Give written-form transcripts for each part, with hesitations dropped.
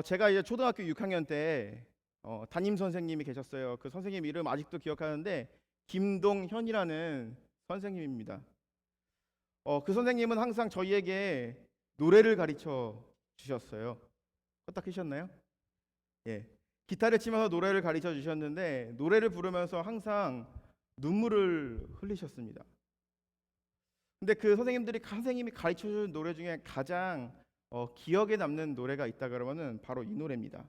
제가 이제 초등학교 6학년 때 담임 선생님이 계셨어요. 그 선생님 이름 아직도 기억하는데 김동현이라는 선생님입니다. 그 선생님은 항상 저희에게 노래를 가르쳐 주셨어요. 껐다 끄셨나요? 예. 기타를 치면서 노래를 가르쳐 주셨는데 노래를 부르면서 항상 눈물을 흘리셨습니다. 근데 그 선생님이 가르쳐 준 노래 중에 가장 기억에 남는 노래가 있다 그러면은 바로 이 노래입니다.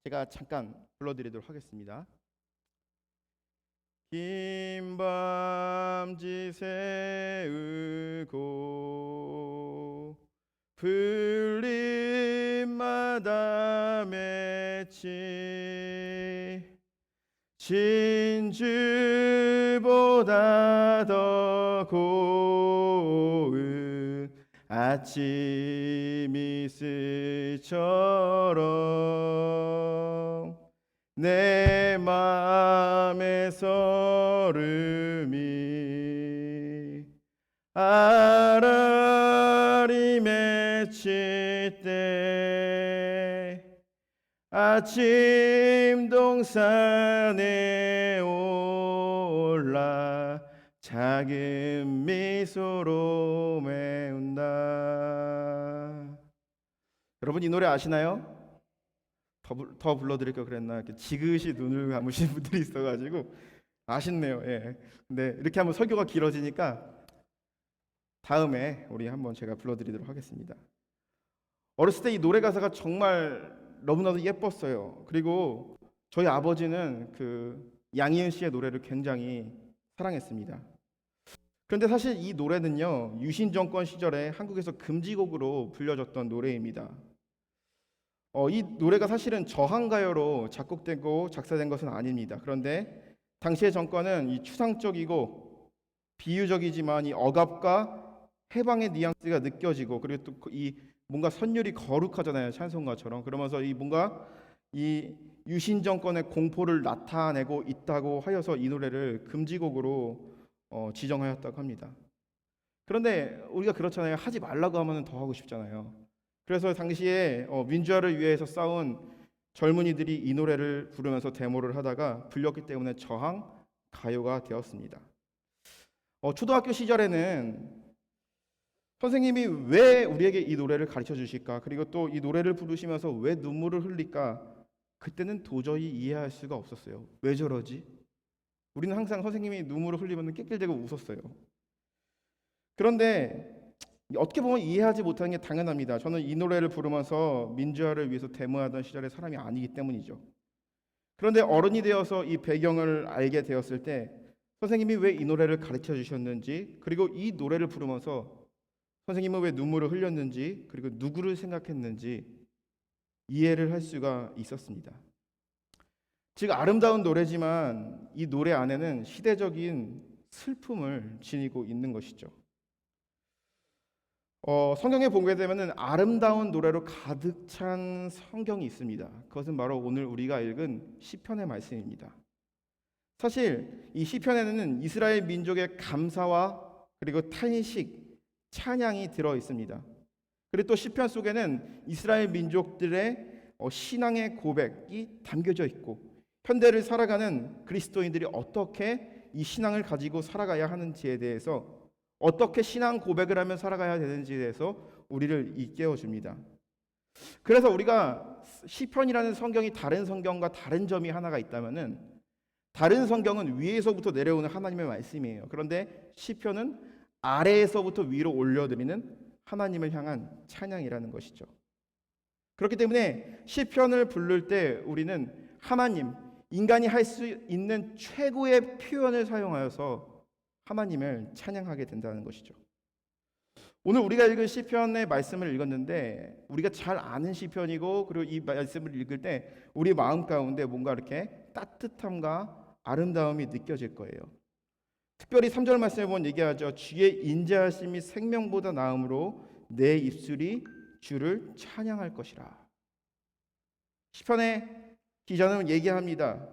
제가 잠깐 불러드리도록 하겠습니다. 긴 밤지 새우고 풀잎마다 맺히 진주보다 더 고운 아침 이슬처럼 내 맘의 설움이 알알이 맺힐 때 아침 동산에 올라 작은 미소로 메운다. 여러분 이 노래 아시나요? 더 불러드릴 걸 그랬나? 이렇게 지그시 눈을 감으신 분들이 있어가지고 아쉽네요. 예. 근데 이렇게 하면 설교가 길어지니까 다음에 우리 한번 제가 불러드리도록 하겠습니다. 어렸을 때 이 노래 가사가 정말 너무나도 예뻤어요. 그리고 저희 아버지는 그 양희은 씨의 노래를 굉장히 사랑했습니다. 그런데 사실 이 노래는요, 유신 정권 시절에 한국에서 금지곡으로 불려졌던 노래입니다. 이 노래가 사실은 저항가요로 작곡되고 작사된 것은 아닙니다. 그런데 당시의 정권은 이 추상적이고 비유적이지만 이 억압과 해방의 뉘앙스가 느껴지고 그리고 또 이 뭔가 선율이 거룩하잖아요. 찬송가처럼. 그러면서 이 뭔가 이 유신 정권의 공포를 나타내고 있다고 하여서 이 노래를 금지곡으로 지정하였다고 합니다. 그런데 우리가 그렇잖아요. 하지 말라고 하면 더 하고 싶잖아요. 그래서 당시에 민주화를 위해서 싸운 젊은이들이 이 노래를 부르면서 데모를 하다가 불렸기 때문에 저항 가요가 되었습니다. 초등학교 시절에는 선생님이 왜 우리에게 이 노래를 가르쳐 주실까? 그리고 또 이 노래를 부르시면서 왜 눈물을 흘릴까? 그때는 도저히 이해할 수가 없었어요. 왜 저러지? 우리는 항상 선생님이 눈물을 흘리면 낄낄대고 웃었어요. 그런데 어떻게 보면 이해하지 못하는 게 당연합니다. 저는 이 노래를 부르면서 민주화를 위해서 데모하던 시절의 사람이 아니기 때문이죠. 그런데 어른이 되어서 이 배경을 알게 되었을 때 선생님이 왜 이 노래를 가르쳐 주셨는지, 그리고 이 노래를 부르면서 선생님은 왜 눈물을 흘렸는지, 그리고 누구를 생각했는지 이해를 할 수가 있었습니다. 즉 아름다운 노래지만 이 노래 안에는 시대적인 슬픔을 지니고 있는 것이죠. 성경에 보게 되면은 아름다운 노래로 가득 찬 성경이 있습니다. 그것은 바로 오늘 우리가 읽은 시편의 말씀입니다. 사실 이 시편에는 이스라엘 민족의 감사와 그리고 탄식, 찬양이 들어 있습니다. 그리고 또 시편 속에는 이스라엘 민족들의 신앙의 고백이 담겨져 있고 현대를 살아가는 그리스도인들이 어떻게 이 신앙을 가지고 살아가야 하는지에 대해서 어떻게 신앙 고백을 하며 살아가야 되는지에 대해서 우리를 일깨워 줍니다. 그래서 우리가 시편이라는 성경이 다른 성경과 다른 점이 하나가 있다면은 다른 성경은 위에서부터 내려오는 하나님의 말씀이에요. 그런데 시편은 아래에서부터 위로 올려드리는 하나님을 향한 찬양이라는 것이죠. 그렇기 때문에 시편을 부를 때 우리는 하나님, 인간이 할 수 있는 최고의 표현을 사용하여서 하나님을 찬양하게 된다는 것이죠. 오늘 우리가 읽은 시편의 말씀을 읽었는데 우리가 잘 아는 시편이고 그리고 이 말씀을 읽을 때 우리 마음 가운데 뭔가 이렇게 따뜻함과 아름다움이 느껴질 거예요. 특별히 3절 말씀에 보면 얘기하죠. 주의 인자하심이 생명보다 나음으로 내 입술이 주를 찬양할 것이라. 시편의 기자는 얘기합니다.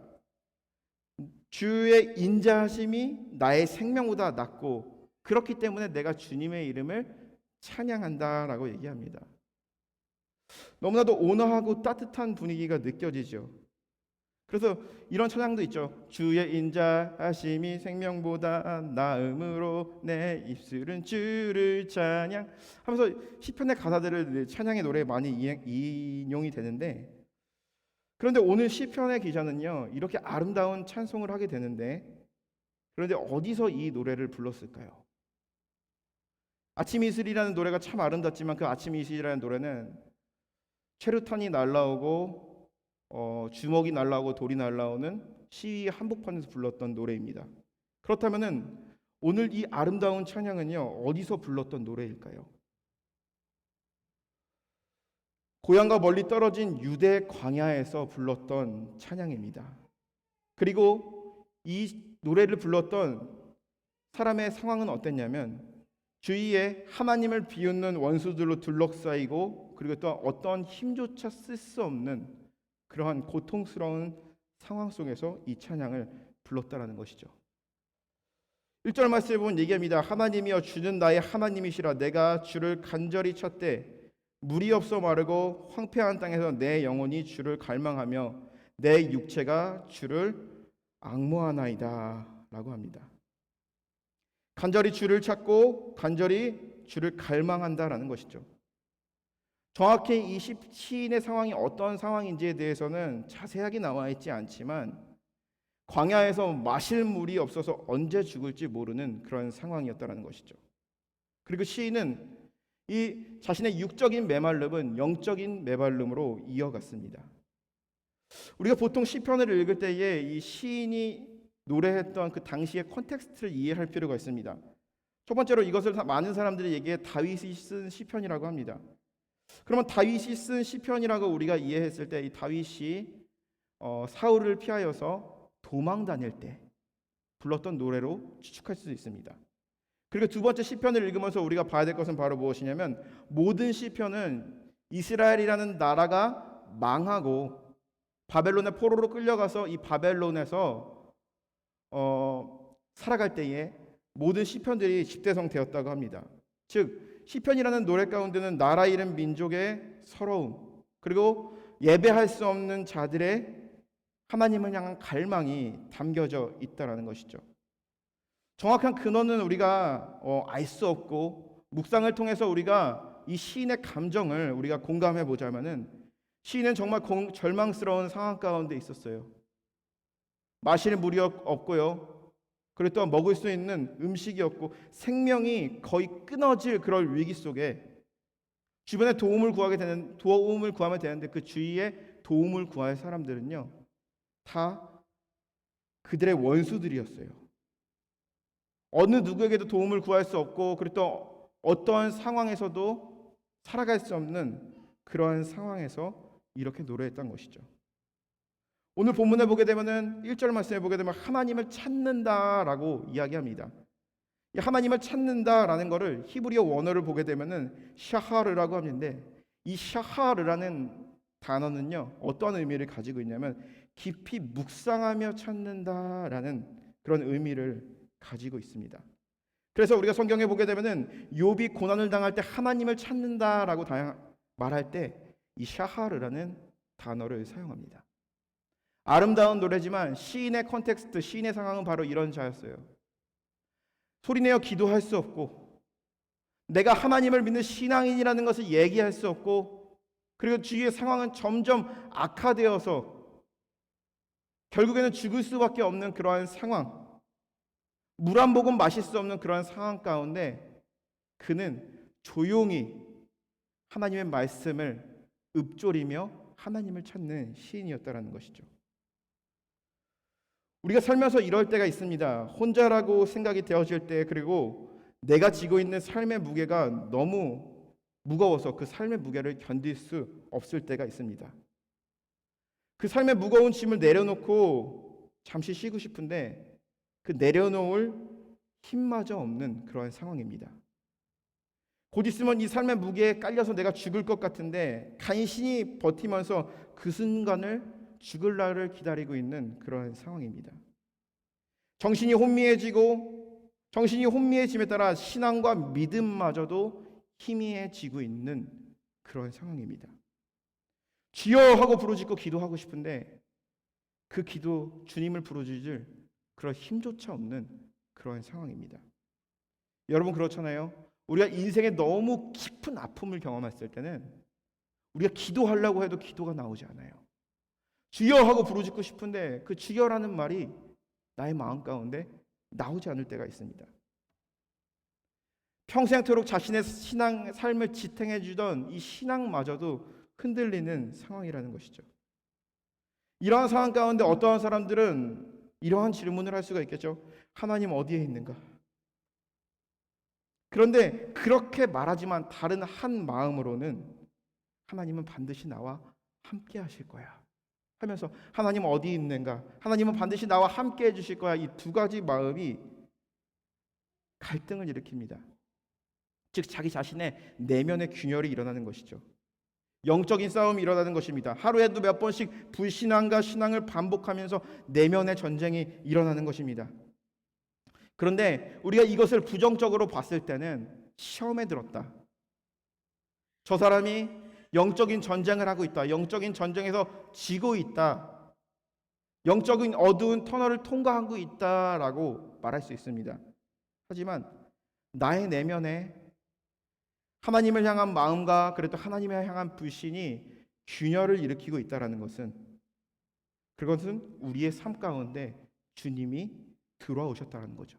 주의 인자하심이 나의 생명보다 낫고 그렇기 때문에 내가 주님의 이름을 찬양한다라고 얘기합니다. 너무나도 온화하고 따뜻한 분위기가 느껴지죠. 그래서 이런 찬양도 있죠. 주의 인자하심이 생명보다 나음으로 내 입술은 주를 찬양 하면서 시편의 가사들을 찬양의 노래에 많이 인용이 되는데, 그런데 오늘 시편의 기자는요 이렇게 아름다운 찬송을 하게 되는데, 그런데 어디서 이 노래를 불렀을까요? 아침 이슬이라는 노래가 참 아름답지만 그 아침 이슬이라는 노래는 체류탄이 날라오고 주먹이 날라오고 돌이 날라오는 시위 한복판에서 불렀던 노래입니다. 그렇다면은 오늘 이 아름다운 찬양은요 어디서 불렀던 노래일까요? 고향과 멀리 떨어진 유대 광야에서 불렀던 찬양입니다. 그리고 이 노래를 불렀던 사람의 상황은 어땠냐면, 주위에 하나님을 비웃는 원수들로 둘러싸이고, 그리고 또 어떤 힘조차 쓸 수 없는 그러한 고통스러운 상황 속에서 이 찬양을 불렀다라는 것이죠. 1절 말씀에 보면 얘기합니다. 하나님이여 주는 나의 하나님이시라. 내가 주를 간절히 찾되 물이 없어 마르고 황폐한 땅에서 내 영혼이 주를 갈망하며 내 육체가 주를 앙모하나이다 라고 합니다. 간절히 주를 찾고 간절히 주를 갈망한다라는 것이죠. 정확히 이 시인의 상황이 어떤 상황인지에 대해서는 자세하게 나와 있지 않지만, 광야에서 마실 물이 없어서 언제 죽을지 모르는 그런 상황이었다는 것이죠. 그리고 시인은 이 자신의 육적인 메마름은 영적인 메마름으로 이어갔습니다. 우리가 보통 시편을 읽을 때에 이 시인이 노래했던 그 당시의 컨텍스트를 이해할 필요가 있습니다. 첫 번째로 이것을 많은 사람들이 얘기해 다윗이 쓴 시편이라고 합니다. 그러면 다윗이 쓴 시편이라고 우리가 이해했을 때 이 다윗이 사울을 피하여서 도망 다닐 때 불렀던 노래로 추측할 수 있습니다. 그리고 두 번째 시편을 읽으면서 우리가 봐야 될 것은 바로 무엇이냐면, 모든 시편은 이스라엘이라는 나라가 망하고 바벨론의 포로로 끌려가서 이 바벨론에서 살아갈 때에 모든 시편들이 집대성되었다고 합니다. 즉 시편이라는 노래 가운데는 나라 잃은 민족의 서러움, 그리고 예배할 수 없는 자들의 하나님을 향한 갈망이 담겨져 있다라는 것이죠. 정확한 근원은 우리가 알 수 없고, 묵상을 통해서 우리가 이 시인의 감정을 우리가 공감해 보자면은, 시인은 정말 절망스러운 상황 가운데 있었어요. 마실 물이 없고요. 그리고 또 먹을 수 있는 음식이 없고 생명이 거의 끊어질 그럴 위기 속에 주변에 도움을 구하면 되는데 그 주위에 도움을 구할 사람들은요 다 그들의 원수들이었어요. 어느 누구에게도 도움을 구할 수 없고, 그리고 또 어떠한 상황에서도 살아갈 수 없는 그러한 상황에서 이렇게 노래했던 것이죠. 오늘 본문에 보게 되면은 1절 말씀에 보게 되면 하나님을 찾는다라고 이야기합니다. 이 하나님을 찾는다라는 것을 히브리어 원어를 보게 되면은 샤하르라고 하는데, 이 샤하르라는 단어는요 어떤 의미를 가지고 있냐면 깊이 묵상하며 찾는다라는 그런 의미를 가지고 있습니다. 그래서 우리가 성경에 보게 되면은 욥이 고난을 당할 때 하나님을 찾는다라고 말할 때 이 샤하르라는 단어를 사용합니다. 아름다운 노래지만 시인의 컨텍스트, 시인의 상황은 바로 이런 자였어요. 소리내어 기도할 수 없고, 내가 하나님을 믿는 신앙인이라는 것을 얘기할 수 없고, 그리고 주위의 상황은 점점 악화되어서 결국에는 죽을 수밖에 없는 그러한 상황, 물 한 모금 마실 수 없는 그러한 상황 가운데 그는 조용히 하나님의 말씀을 읊조리며 하나님을 찾는 시인이었다라는 것이죠. 우리가 살면서 이럴 때가 있습니다. 혼자라고 생각이 되어질 때, 그리고 내가 지고 있는 삶의 무게가 너무 무거워서 그 삶의 무게를 견딜 수 없을 때가 있습니다. 그 삶의 무거운 짐을 내려놓고 잠시 쉬고 싶은데 그 내려놓을 힘마저 없는 그런 상황입니다. 곧 있으면 이 삶의 무게에 깔려서 내가 죽을 것 같은데 간신히 버티면서 그 순간을 죽을 날을 기다리고 있는 그런 상황입니다. 정신이 혼미해짐에 따라 신앙과 믿음마저도 희미해지고 있는 그런 상황입니다. 주여 하고 부르짖고 기도하고 싶은데 그 기도 주님을 부르짖을 그런 힘조차 없는 그러한 상황입니다. 여러분 그렇잖아요. 우리가 인생에 너무 깊은 아픔을 경험했을 때는 우리가 기도하려고 해도 기도가 나오지 않아요. 주여 하고 부르짖고 싶은데 그 주여라는 말이 나의 마음 가운데 나오지 않을 때가 있습니다. 평생토록 자신의 신앙 삶을 지탱해 주던 이 신앙마저도 흔들리는 상황이라는 것이죠. 이러한 상황 가운데 어떠한 사람들은 이러한 질문을 할 수가 있겠죠. 하나님 어디에 있는가? 그런데 그렇게 말하지만 다른 한 마음으로는 하나님은 반드시 나와 함께 하실 거야 하면서 하나님 어디 있는가? 하나님은 반드시 나와 함께 해주실 거야. 이 두 가지 마음이 갈등을 일으킵니다. 즉 자기 자신의 내면의 균열이 일어나는 것이죠. 영적인 싸움이 일어나는 것입니다. 하루에도 몇 번씩 불신앙과 신앙을 반복하면서 내면의 전쟁이 일어나는 것입니다. 그런데 우리가 이것을 부정적으로 봤을 때는 시험에 들었다. 저 사람이 영적인 전쟁을 하고 있다. 영적인 전쟁에서 지고 있다. 영적인 어두운 터널을 통과하고 있다라고 말할 수 있습니다. 하지만 나의 내면에 하나님을 향한 마음과 그래도 하나님을 향한 불신이 균열을 일으키고 있다는 것은 그것은 우리의 삶 가운데 주님이 들어오셨다는 거죠.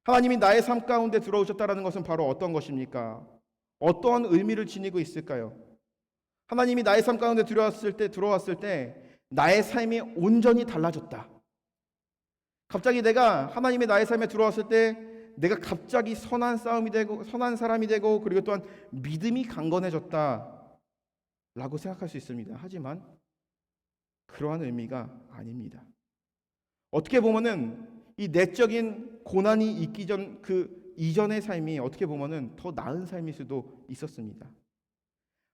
하나님이 나의 삶 가운데 들어오셨다는 것은 바로 어떤 것입니까? 어떠한 의미를 지니고 있을까요? 하나님이 나의 삶 가운데 들어왔을 때 나의 삶이 온전히 달라졌다. 갑자기 내가 하나님의 나의 삶에 들어왔을 때 내가 갑자기 선한 사람이 되고 그리고 또한 믿음이 강건해졌다 라고 생각할 수 있습니다. 하지만 그러한 의미가 아닙니다. 어떻게 보면은 이 내적인 고난이 있기 전 그 이전의 삶이 어떻게 보면은 더 나은 삶일 수도 있었습니다.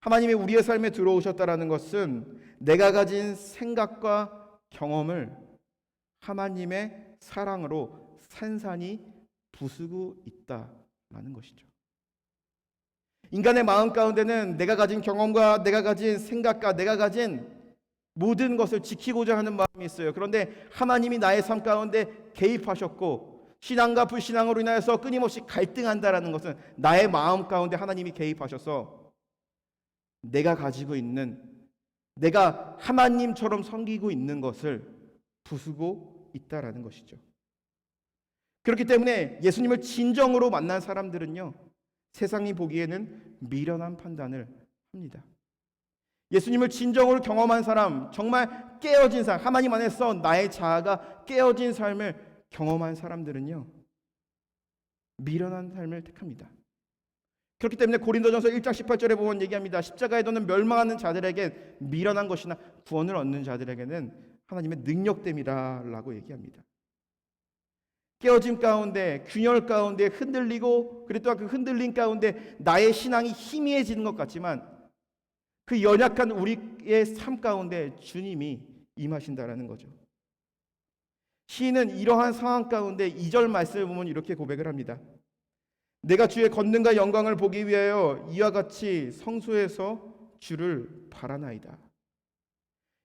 하나님이 우리의 삶에 들어오셨다라는 것은 내가 가진 생각과 경험을 하나님의 사랑으로 산산이 부수고 있다라는 것이죠. 인간의 마음 가운데는 내가 가진 경험과 내가 가진 생각과 내가 가진 모든 것을 지키고자 하는 마음이 있어요. 그런데 하나님이 나의 삶 가운데 개입하셨고 신앙과 불신앙으로 인하여서 끊임없이 갈등한다라는 것은 나의 마음 가운데 하나님이 개입하셔서 내가 가지고 있는 내가 하나님처럼 섬기고 있는 것을 부수고 있다라는 것이죠. 그렇기 때문에 예수님을 진정으로 만난 사람들은요, 세상이 보기에는 미련한 판단을 합니다. 예수님을 진정으로 경험한 사람, 정말 깨어진 사람, 하나님 안에서 나의 자아가 깨어진 삶을 경험한 사람들은요, 미련한 삶을 택합니다. 그렇기 때문에 고린도전서 1장 18절에 보면 얘기합니다. 십자가에 도는 멸망하는 자들에게 미련한 것이나 구원을 얻는 자들에게는 하나님의 능력됨이라고 얘기합니다. 깨어짐 가운데, 균열 가운데 흔들리고 그리고 또한 그 흔들림 가운데 나의 신앙이 희미해지는 것 같지만 그 연약한 우리의 삶 가운데 주님이 임하신다라는 거죠. 시인은 이러한 상황 가운데 2절 말씀을 보면 이렇게 고백을 합니다. 내가 주의 권능과 영광을 보기 위하여 이와 같이 성소에서 주를 바라나이다.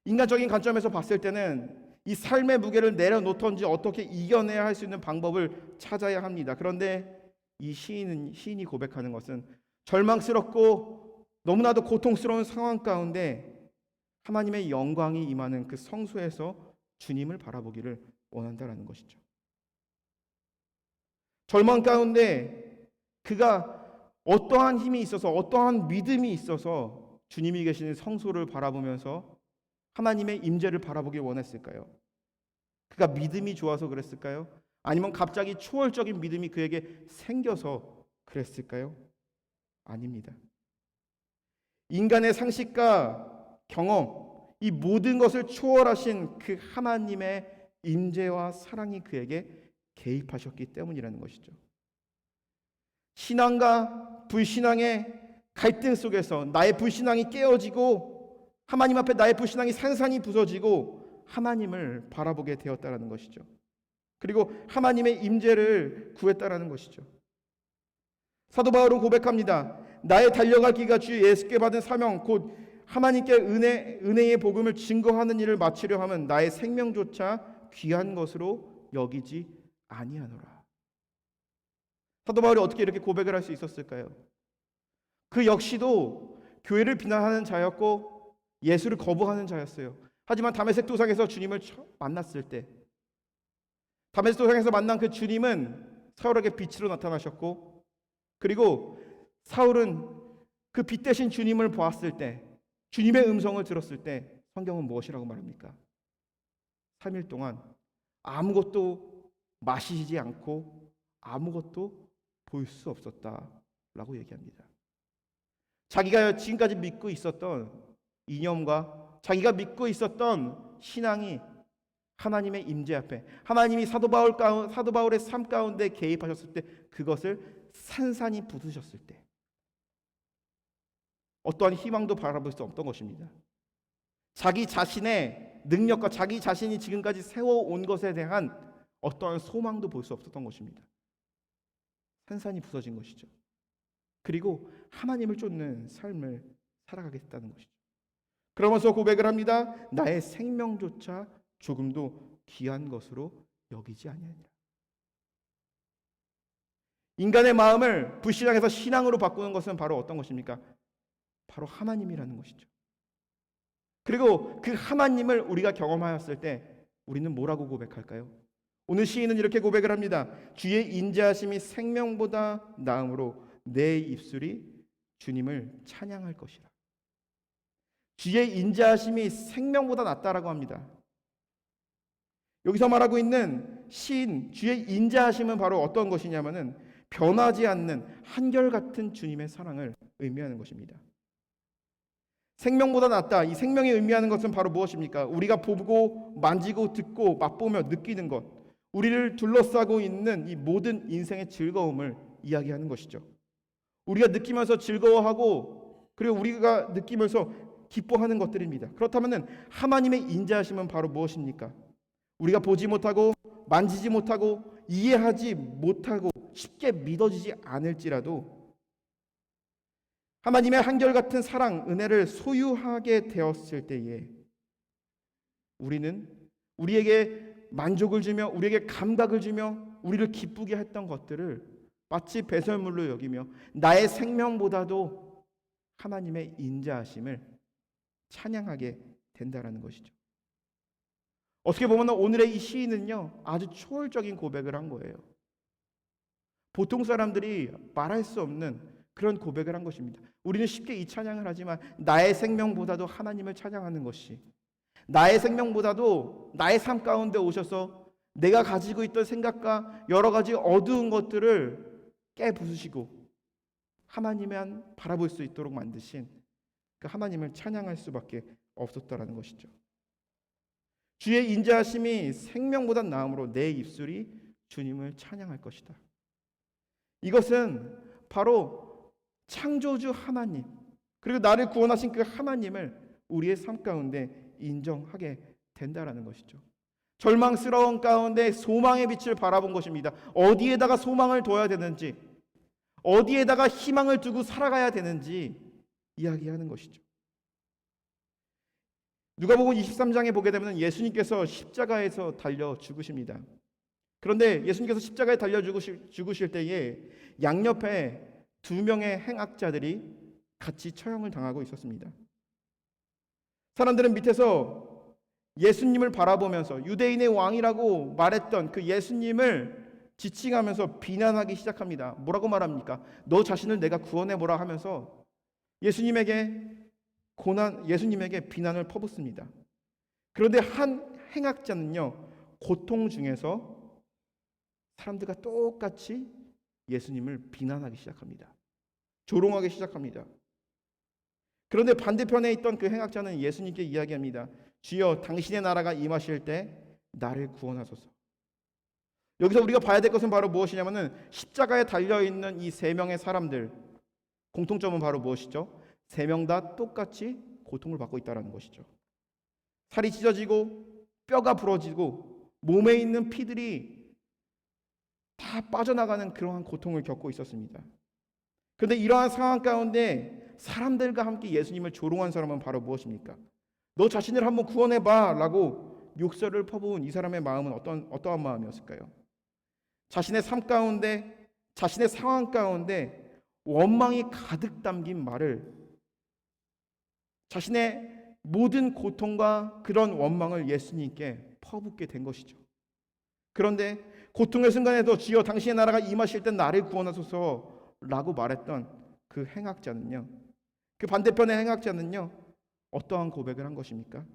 인간적인 관점에서 봤을 때는 이 삶의 무게를 내려놓던지 어떻게 이겨내야 할 수 있는 방법을 찾아야 합니다. 그런데 이 시인이 고백하는 것은 절망스럽고 너무나도 고통스러운 상황 가운데 하나님의 영광이 임하는 그 성소에서 주님을 바라보기를 원한다라는 것이죠. 절망 가운데 그가 어떠한 힘이 있어서 어떠한 믿음이 있어서 주님이 계시는 성소를 바라보면서 하나님의 임재를 바라보길 원했을까요? 그가 믿음이 좋아서 그랬을까요? 아니면 갑자기 초월적인 믿음이 그에게 생겨서 그랬을까요? 아닙니다. 인간의 상식과 경험, 이 모든 것을 초월하신 그 하나님의 임재와 사랑이 그에게 개입하셨기 때문이라는 것이죠. 신앙과 불신앙의 갈등 속에서 나의 불신앙이 깨어지고 하나님 앞에 나의 불신앙이 산산이 부서지고 하나님을 바라보게 되었다라는 것이죠. 그리고 하나님의 임재를 구했다라는 것이죠. 사도 바울은 고백합니다. 나의 달려갈 길과 주 예수께 받은 사명 곧 하나님께 은혜의 복음을 증거하는 일을 마치려 함은 나의 생명조차 귀한 것으로 여기지 아니하노라. 사도 바울이 어떻게 이렇게 고백을 할 수 있었을까요? 그 역시도 교회를 비난하는 자였고 예수를 거부하는 자였어요. 하지만 다메섹 도상에서 주님을 만났을 때, 다메섹 도상에서 만난 그 주님은 사울에게 빛으로 나타나셨고, 그리고 사울은 그 빛 대신 주님을 보았을 때, 주님의 음성을 들었을 때 성경은 무엇이라고 말합니까? 3일 동안 아무것도 마시지 않고 아무것도 볼 수 없었다라고 얘기합니다. 자기가 지금까지 믿고 있었던 이념과 자기가 믿고 있었던 신앙이 하나님의 임재 앞에, 하나님이 사도 바울의 삶 가운데 개입하셨을 때, 그것을 산산이 부수셨을 때 어떠한 희망도 바라볼 수 없던 것입니다. 자기 자신의 능력과 자기 자신이 지금까지 세워온 것에 대한 어떠한 소망도 볼 수 없었던 것입니다. 산산이 부서진 것이죠. 그리고 하나님을 쫓는 삶을 살아가게 됐다는 것이죠. 그러면서 고백을 합니다. 나의 생명조차 조금도 귀한 것으로 여기지 아니하니라. 인간의 마음을 불신앙에서 신앙으로 바꾸는 것은 바로 어떤 것입니까? 바로 하나님이라는 것이죠. 그리고 그 하나님을 우리가 경험하였을 때 우리는 뭐라고 고백할까요? 오늘 시인은 이렇게 고백을 합니다. 주의 인자하심이 생명보다 나음으로 내 입술이 주님을 찬양할 것이라. 주의 인자하심이 생명보다 낫다라고 합니다. 여기서 말하고 있는 시인 주의 인자하심은 바로 어떤 것이냐면은 변하지 않는 한결같은 주님의 사랑을 의미하는 것입니다. 생명보다 낫다. 이 생명이 의미하는 것은 바로 무엇입니까? 우리가 보고 만지고 듣고 맛보며 느끼는 것, 우리를 둘러싸고 있는 이 모든 인생의 즐거움을 이야기하는 것이죠. 우리가 느끼면서 즐거워하고 그리고 우리가 느끼면서 기뻐하는 것들입니다. 그렇다면 하나님의 인자하심은 바로 무엇입니까? 우리가 보지 못하고 만지지 못하고 이해하지 못하고 쉽게 믿어지지 않을지라도 하나님의 한결같은 사랑, 은혜를 소유하게 되었을 때에 우리는 우리에게 만족을 주며 우리에게 감각을 주며 우리를 기쁘게 했던 것들을 마치 배설물로 여기며 나의 생명보다도 하나님의 인자하심을 찬양하게 된다라는 것이죠. 어떻게 보면 오늘의 이 시인은요 아주 초월적인 고백을 한 거예요. 보통 사람들이 말할 수 없는 그런 고백을 한 것입니다. 우리는 쉽게 이 찬양을 하지만 나의 생명보다도 하나님을 찬양하는 것이, 나의 생명보다도 나의 삶 가운데 오셔서 내가 가지고 있던 생각과 여러 가지 어두운 것들을 깨부수시고 하나님만 바라볼 수 있도록 만드신 그 하나님을 찬양할 수밖에 없었다라는 것이죠. 주의 인자하심이 생명보다 나음으로 내 입술이 주님을 찬양할 것이다. 이것은 바로 창조주 하나님 그리고 나를 구원하신 그 하나님을 우리의 삶 가운데 인정하게 된다라는 것이죠. 절망스러운 가운데 소망의 빛을 바라본 것입니다. 어디에다가 소망을 둬야 되는지, 어디에다가 희망을 두고 살아가야 되는지 이야기하는 것이죠. 누가복음 23장에 보게 되면 예수님께서 십자가에서 달려 죽으십니다. 그런데 예수님께서 십자가에 달려 죽으실 때에 양옆에 2명의 행악자들이 같이 처형을 당하고 있었습니다. 사람들은 밑에서 예수님을 바라보면서 유대인의 왕이라고 말했던 그 예수님을 지칭하면서 비난하기 시작합니다. 뭐라고 말합니까? 너 자신을 내가 구원해보라 하면서 예수님에게 비난을 퍼붓습니다. 그런데 한 행악자는요 고통 중에서 사람들과 똑같이 예수님을 비난하기 시작합니다. 조롱하기 시작합니다. 그런데 반대편에 있던 그 행악자는 예수님께 이야기합니다. 주여 당신의 나라가 임하실 때 나를 구원하소서. 여기서 우리가 봐야 될 것은 바로 무엇이냐면은 십자가에 달려있는 이 3명의 사람들 공통점은 바로 무엇이죠? 3명 다 똑같이 고통을 받고 있다는 것이죠. 살이 찢어지고 뼈가 부러지고 몸에 있는 피들이 다 빠져나가는 그러한 고통을 겪고 있었습니다. 그런데 이러한 상황 가운데 사람들과 함께 예수님을 조롱한 사람은 바로 무엇입니까? 너 자신을 한번 구원해봐 라고 욕설을 퍼부은 이 사람의 마음은 어떠한 마음이었을까요? 자신의 삶 가운데, 자신의 상황 가운데 원망이 가득 담긴 말을, 자신의 모든 고통과 그런 원망을 예수님께 퍼붓게 된 것이죠. 그런데 고통의 순간에도 주여 당신의 나라가 임하실 때 나를 구원하소서 라고 말했던 그 행악자는요, 그 반대편의 행악자는요, 어떠한 고백을 한 것입니까?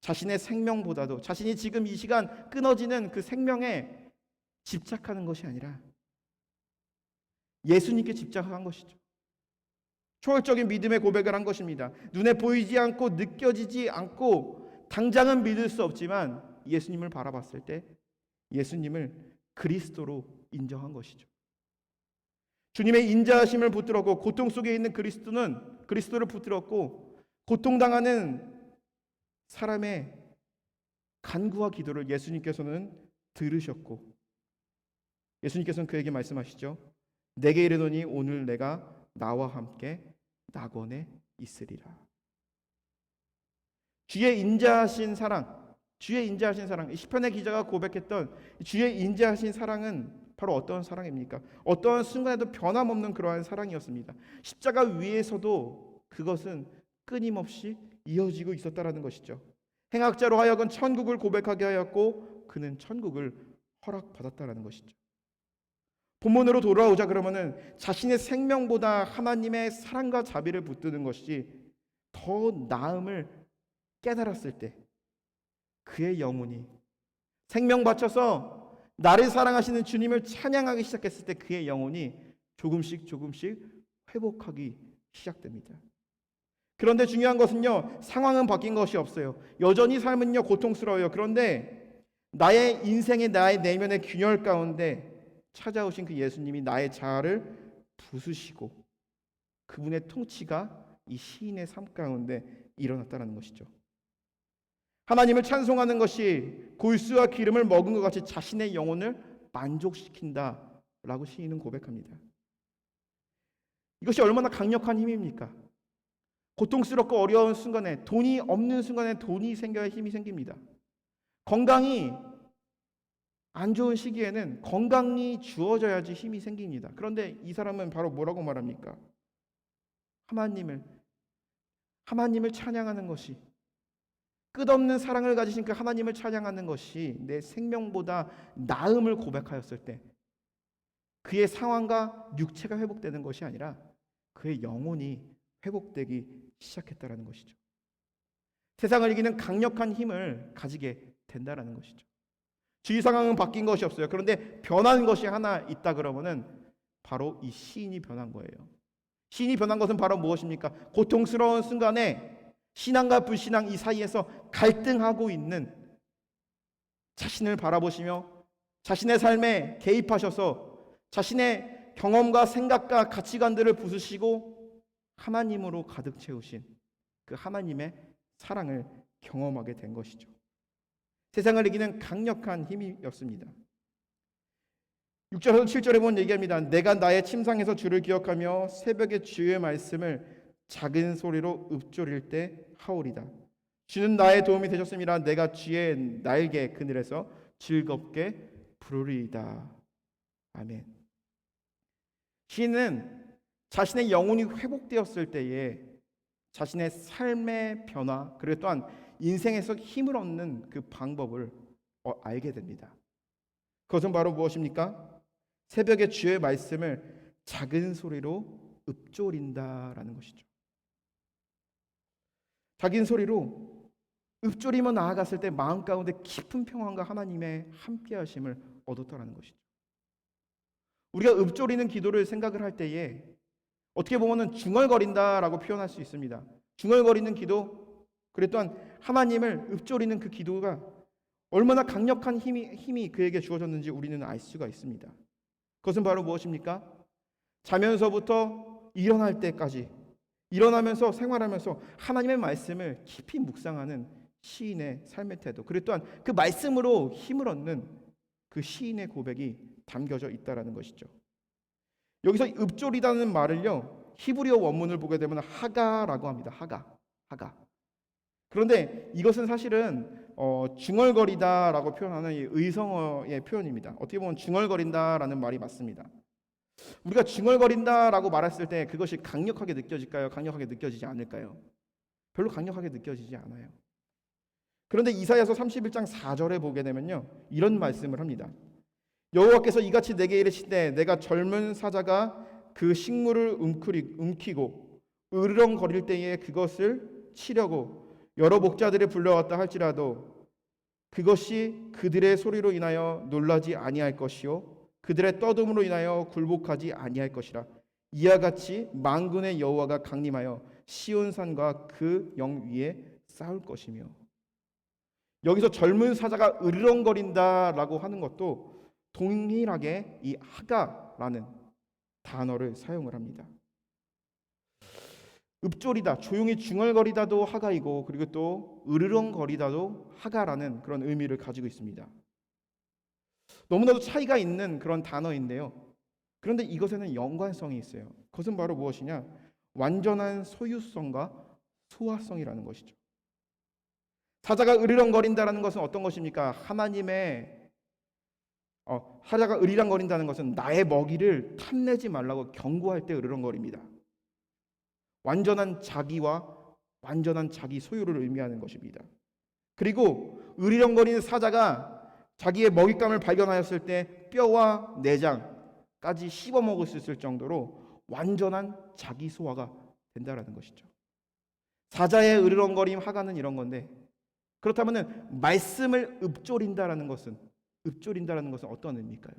자신의 생명보다도, 자신이 지금 이 시간 끊어지는 그 생명에 집착하는 것이 아니라 예수님께 집착한 것이죠. 초월적인 믿음의 고백을 한 것입니다. 눈에 보이지 않고 느껴지지 않고 당장은 믿을 수 없지만 예수님을 바라봤을 때 예수님을 그리스도로 인정한 것이죠. 주님의 인자하심을 붙들었고, 고통 속에 있는 그리스도를 붙들었고, 고통당하는 사람의 간구와 기도를 예수님께서는 들으셨고, 예수님께서는 그에게 말씀하시죠. 내게 이르노니 오늘 내가 나와 함께 낙원에 있으리라. 주의 인자하신 사랑, 주의 인자하신 사랑, 시편의 기자가 고백했던 주의 인자하신 사랑은 바로 어떤 사랑입니까? 어떠한 순간에도 변함없는 그러한 사랑이었습니다. 십자가 위에서도 그것은 끊임없이 이어지고 있었다라는 것이죠. 행악자로 하여금 천국을 고백하게 하였고 그는 천국을 허락받았다라는 것이죠. 본문으로 돌아오자. 그러면은 자신의 생명보다 하나님의 사랑과 자비를 붙드는 것이 더 나음을 깨달았을 때 그의 영혼이, 생명 바쳐서 나를 사랑하시는 주님을 찬양하기 시작했을 때 그의 영혼이 조금씩 회복하기 시작됩니다. 그런데 중요한 것은요, 상황은 바뀐 것이 없어요. 여전히 삶은요 고통스러워요. 그런데 나의 인생의, 나의 내면의 균열 가운데 찾아오신 그 예수님이 나의 자아를 부수시고 그분의 통치가 이 시인의 삶 가운데 일어났다는 것이죠. 하나님을 찬송하는 것이 골수와 기름을 먹은 것 같이 자신의 영혼을 만족시킨다라고 시인은 고백합니다. 이것이 얼마나 강력한 힘입니까? 고통스럽고 어려운 순간에, 돈이 없는 순간에 돈이 생겨야 힘이 생깁니다. 건강이 안 좋은 시기에는 건강이 주어져야지 힘이 생깁니다. 그런데 이 사람은 바로 뭐라고 말합니까? 하나님을 찬양하는 것이, 끝없는 사랑을 가지신 그 하나님을 찬양하는 것이 내 생명보다 나음을 고백하였을 때 그의 상황과 육체가 회복되는 것이 아니라 그의 영혼이 회복되기 시작했다라는 것이죠. 세상을 이기는 강력한 힘을 가지게 된다라는 것이죠. 주위 상황은 바뀐 것이 없어요. 그런데 변한 것이 하나 있다 그러면은 바로 이 시인이 변한 거예요. 시인이 변한 것은 바로 무엇입니까? 고통스러운 순간에 신앙과 불신앙 이 사이에서 갈등하고 있는 자신을 바라보시며 자신의 삶에 개입하셔서 자신의 경험과 생각과 가치관들을 부수시고 하나님으로 가득 채우신 그 하나님의 사랑을 경험하게 된 것이죠. 세상을 이기는 강력한 힘이었습니다. 6절에서 7절에 보면 얘기합니다. 내가 나의 침상에서 주를 기억하며 새벽에 주의 말씀을 작은 소리로 읊조릴 때 하오리다. 주는 나의 도움이 되셨음이라 내가 주의 날개 그늘에서 즐겁게 부르리이다. 아멘. 시인은 자신의 영혼이 회복되었을 때에 자신의 삶의 변화, 그리고 또한 인생에서 힘을 얻는 그 방법을 알게 됩니다. 그것은 바로 무엇입니까? 새벽에 주의 말씀을 작은 소리로 읊조린다라는 것이죠. 작은 소리로 읊조리며 나아갔을 때 마음 가운데 깊은 평안과 하나님의 함께하심을 얻었다라는 것이죠. 우리가 읊조리는 기도를 생각을 할 때에 어떻게 보면은 중얼거린다라고 표현할 수 있습니다. 중얼거리는 기도, 그리고 또한 하나님을 읊조리는 그 기도가 얼마나 강력한 힘이 그에게 주어졌는지 우리는 알 수가 있습니다. 그것은 바로 무엇입니까? 자면서부터 일어날 때까지, 일어나면서 생활하면서 하나님의 말씀을 깊이 묵상하는 시인의 삶의 태도, 그리고 또한 그 말씀으로 힘을 얻는 그 시인의 고백이 담겨져 있다라는 것이죠. 여기서 읍조리다는 말을요, 히브리어 원문을 보게 되면 하가라고 합니다. 하가. 그런데 이것은 사실은 중얼거리다라고 표현하는 이 의성어의 표현입니다. 어떻게 보면 중얼거린다라는 말이 맞습니다. 우리가 중얼거린다라고 말했을 때 그것이 강력하게 느껴질까요? 강력하게 느껴지지 않을까요? 별로 강력하게 느껴지지 않아요. 그런데 이사야서 31장 4절에 보게 되면요, 이런 말씀을 합니다. 여호와께서 이같이 내게 이르시되 내가 젊은 사자가 그 식물을 움키고 으르렁거릴 때에 그것을 치려고 여러 목자들을 불러왔다 할지라도 그것이 그들의 소리로 인하여 놀라지 아니할 것이요 그들의 떠듦으로 인하여 굴복하지 아니할 것이라. 이와 같이 만군의 여호와가 강림하여 시온산과 그 영 위에 쌓을 것이며. 여기서 젊은 사자가 으르렁거린다라고 하는 것도 동일하게 이 하가라는 단어를 사용을 합니다. 읍조리다, 조용히 중얼거리다도 하가이고, 그리고 또 으르렁거리다도 하가라는 그런 의미를 가지고 있습니다. 너무나도 차이가 있는 그런 단어인데요. 그런데 이것에는 연관성이 있어요. 그것은 바로 무엇이냐? 완전한 소유성과 소화성이라는 것이죠. 사자가 으르렁거린다라는 것은 어떤 것입니까? 사자가 으리렁거린다는 것은 나의 먹이를 탐내지 말라고 경고할 때 으르렁거립니다. 완전한 자기와 완전한 자기 소유를 의미하는 것입니다. 그리고 으리렁거리는 사자가 자기의 먹잇감을 발견하였을 때 뼈와 내장까지 씹어 먹을 수 있을 정도로 완전한 자기 소화가 된다라는 것이죠. 사자의 으르렁거림 하가는 이런 건데, 그렇다면 말씀을 읊조린다라는 것은 어떤 의미일까요?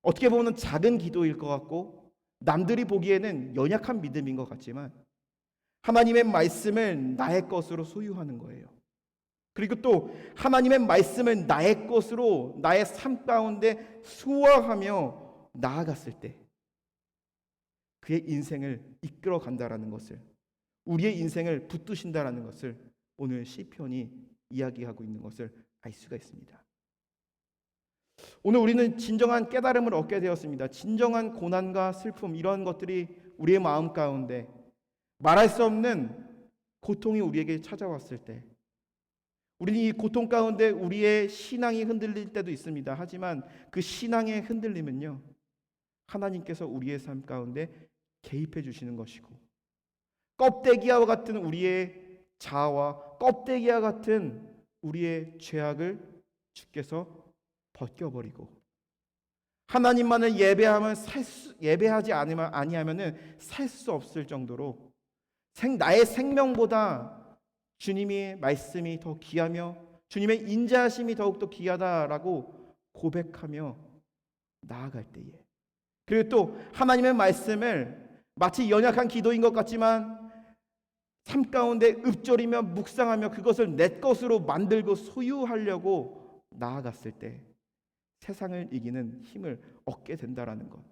어떻게 보면 작은 기도일 것 같고 남들이 보기에는 연약한 믿음인 것 같지만 하나님의 말씀을 나의 것으로 소유하는 거예요. 그리고 또 하나님의 말씀을 나의 것으로 나의 삶 가운데 소화하며 나아갔을 때 그의 인생을 이끌어 간다라는 것을, 우리의 인생을 붙드신다라는 것을 오늘 시편이 이야기하고 있는 것을 알 수가 있습니다. 오늘 우리는 진정한 깨달음을 얻게 되었습니다. 진정한 고난과 슬픔, 이런 것들이 우리의 마음 가운데 말할 수 없는 고통이 우리에게 찾아왔을 때 우리는 이 고통 가운데 우리의 신앙이 흔들릴 때도 있습니다. 하지만 그 신앙의 흔들림은요, 하나님께서 우리의 삶 가운데 개입해 주시는 것이고, 껍데기와 같은 우리의 자아와 껍데기와 같은 우리의 죄악을 주께서 벗겨버리고 하나님만을 예배하지 아니하면은 살 수 없을 정도로 나의 생명보다 주님의 말씀이 더 귀하며 주님의 인자하심이 더욱더 귀하다라고 고백하며 나아갈 때에, 그리고 또 하나님의 말씀을 마치 연약한 기도인 것 같지만 삶 가운데 읊조리며 묵상하며 그것을 내 것으로 만들고 소유하려고 나아갔을 때 세상을 이기는 힘을 얻게 된다라는 것.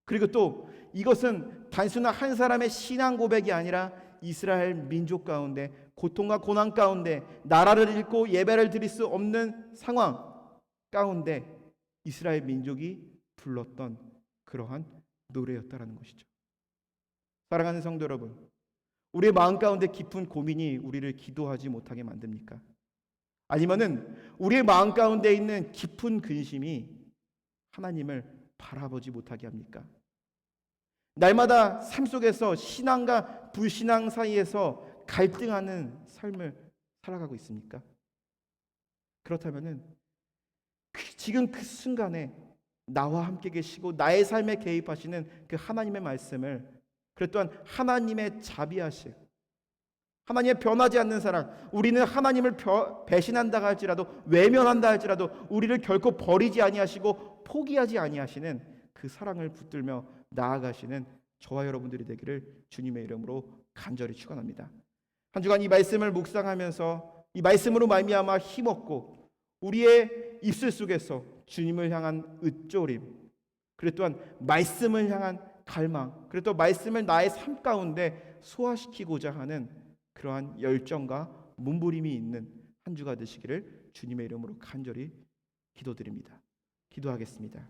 그리고 또 이것은 단순한 한 사람의 신앙 고백이 아니라 이스라엘 민족 가운데 고통과 고난 가운데 나라를 잃고 예배를 드릴 수 없는 상황 가운데 이스라엘 민족이 불렀던 그러한 노래였다라는 것이죠. 사랑하는 성도 여러분, 우리의 마음 가운데 깊은 고민이 우리를 기도하지 못하게 만듭니까? 아니면은 우리의 마음 가운데 있는 깊은 근심이 하나님을 바라보지 못하게 합니까? 날마다 삶 속에서 신앙과 불신앙 사이에서 갈등하는 삶을 살아가고 있습니까? 그렇다면은 지금 그 순간에 나와 함께 계시고 나의 삶에 개입하시는 그 하나님의 말씀을, 그리고 또한 하나님의 자비하심, 하나님의 변하지 않는 사랑, 우리는 하나님을 배신한다 할지라도 외면한다 할지라도 우리를 결코 버리지 아니하시고 포기하지 아니하시는 그 사랑을 붙들며 나아가시는 저와 여러분들이 되기를 주님의 이름으로 간절히 축원합니다. 한 주간 이 말씀을 묵상하면서 이 말씀으로 말미암아 힘없고 우리의 입술 속에서 주님을 향한 읊조림, 그리고 또한 말씀을 향한 갈망, 그리고 또 말씀을 나의 삶 가운데 소화시키고자 하는 그러한 열정과 몸부림이 있는 한 주가 되시기를 주님의 이름으로 간절히 기도드립니다. 기도하겠습니다.